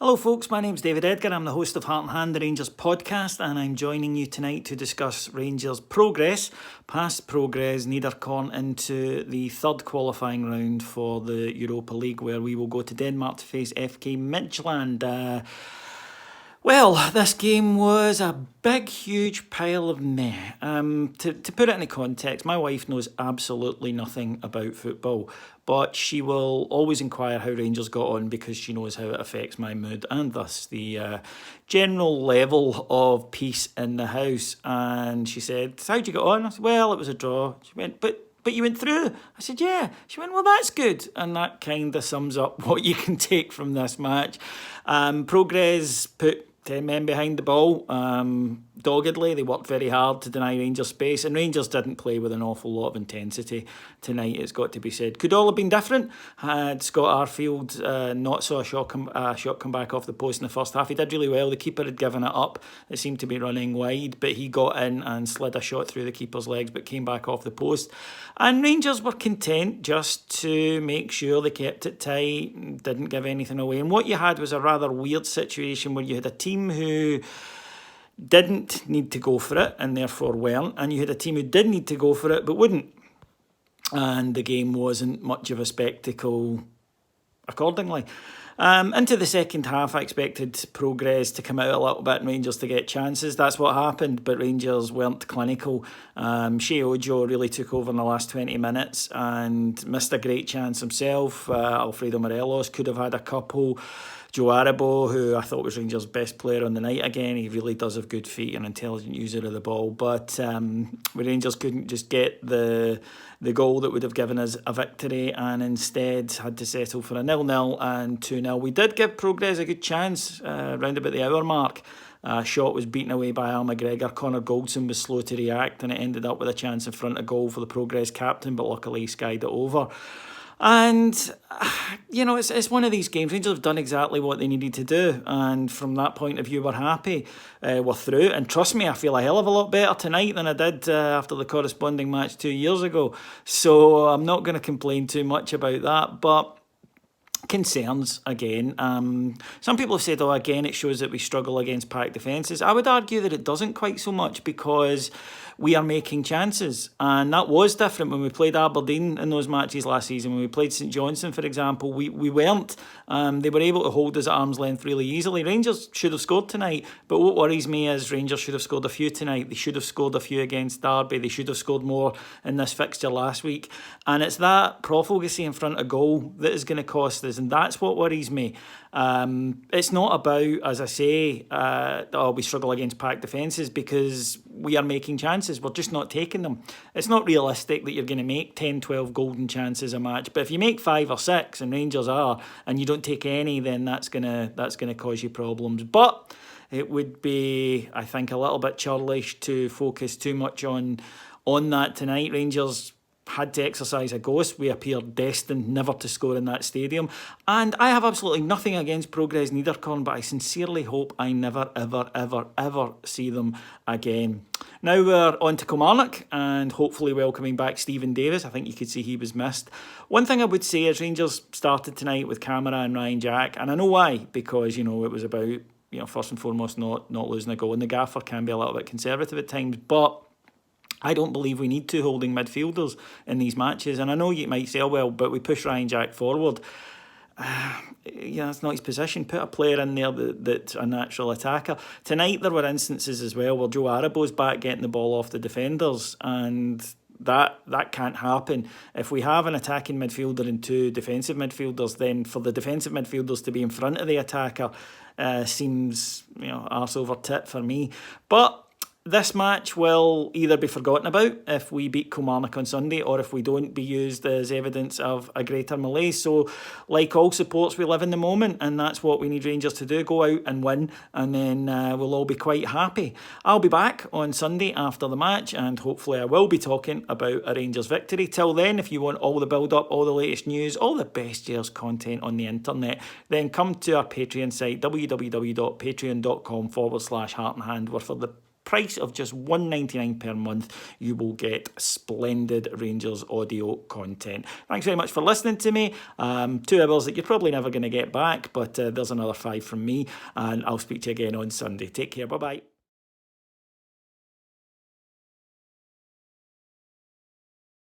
Hello folks, my name's David Edgar. I'm the host of Heart and Hand, the Rangers podcast, and I'm joining you tonight to discuss Rangers' progress, past Progres, Neiderkorn, into the third qualifying round for the Europa League, where we will go to Denmark to face FK Midtjylland. Well, this game was a big, huge pile of meh. To put it into context, my wife knows absolutely nothing about football, but she will always inquire how Rangers got on because she knows how it affects my mood and thus the general level of peace in the house. And she said, "How'd you get on?" I said, "Well, it was a draw." She went, But you went through." I said, "Yeah." She went, "Well, that's good." And that kind of sums up what you can take from this match. Progress put 10 men behind the ball, doggedly. They worked very hard to deny Rangers space, and Rangers didn't play with an awful lot of intensity tonight, it's got to be said. Could all have been different had Scott Arfield not saw a shot come back off the post in the first half. He did really well. The keeper had given it up. It seemed to be running wide, but he got in and slid a shot through the keeper's legs, but came back off the post. And Rangers were content just to make sure they kept it tight, didn't give anything away. And what you had was a rather weird situation where you had a team who didn't need to go for it and therefore weren't, and you had a team who did need to go for it but wouldn't. And the game wasn't much of a spectacle accordingly. Into the second half, I expected Progress to come out a little bit and Rangers to get chances. That's what happened, but Rangers weren't clinical. Shea Ojo really took over in the last 20 minutes and missed a great chance himself. Alfredo Morelos could have had a couple. Joe Aribo, who I thought was Rangers' best player on the night again, he really does have good feet and an intelligent user of the ball. But Rangers couldn't just get the goal that would have given us a victory, and instead had to settle for a 0-0 and 2-0. We did give Progress a good chance round about the hour mark. A shot was beaten away by Al McGregor. Connor Goldson was slow to react, and it ended up with a chance in front of goal for the Progress captain, but luckily he skied it over. And, it's one of these games. Rangers have done exactly what they needed to do. And from that point of view, we're happy. We're through. And trust me, I feel a hell of a lot better tonight than I did after the corresponding match 2 years ago. So I'm not going to complain too much about that. But concerns again. Some people have said, again, it shows that we struggle against packed defences. I would argue that it doesn't quite so much, because we are making chances, and that was different when we played Aberdeen in those matches last season. When we played St Johnstone, for example, we weren't. They were able to hold us at arm's length really easily. Rangers should have scored tonight, but what worries me is Rangers should have scored a few tonight. They should have scored a few against Derby. They should have scored more in this fixture last week, and it's that profligacy in front of goal that is going to cost us, and that's what worries me. It's not about, as I say, we struggle against packed defences, because we are making chances. We're just not taking them. It's not realistic that you're going to make 10, 12 golden chances a match. But if you make 5 or 6, and Rangers are, and you don't take any, then that's gonna cause you problems. But it would be, I think, a little bit churlish to focus too much on that tonight. Rangers had to exercise a ghost. We appeared destined never to score in that stadium. And I have absolutely nothing against Progress Neiderkorn, but I sincerely hope I never, ever, ever, ever see them again. Now we're on to Kilmarnock and hopefully welcoming back Stephen Davis. I think you could see he was missed. One thing I would say is Rangers started tonight with Camara and Ryan Jack, and I know why, because, it was about, first and foremost, not losing a goal. And the gaffer can be a little bit conservative at times, but I don't believe we need two holding midfielders in these matches. And I know you might say, but we push Ryan Jack forward. That's not his position. Put a player in there that's a natural attacker. Tonight there were instances as well where Joe Aribo's back getting the ball off the defenders, and that can't happen. If we have an attacking midfielder and two defensive midfielders, then for the defensive midfielders to be in front of the attacker seems arse over tit for me. But this match will either be forgotten about if we beat Kilmarnock on Sunday, or if we don't, be used as evidence of a greater malaise. So, like all supports, we live in the moment, and that's what we need Rangers to do: go out and win, and then we'll all be quite happy. I'll be back on Sunday after the match, and hopefully I will be talking about a Rangers victory. Till then, if you want all the build-up, all the latest news, all the best year's content on the internet, then come to our Patreon site, www.patreon.com/heartandhand, where for the price of just $1.99 per month, you will get splendid Rangers audio content. Thanks very much for listening to me. 2 hours that you're probably never going to get back, but there's another 5 from me, and I'll speak to you again on Sunday. Take care. Bye-bye.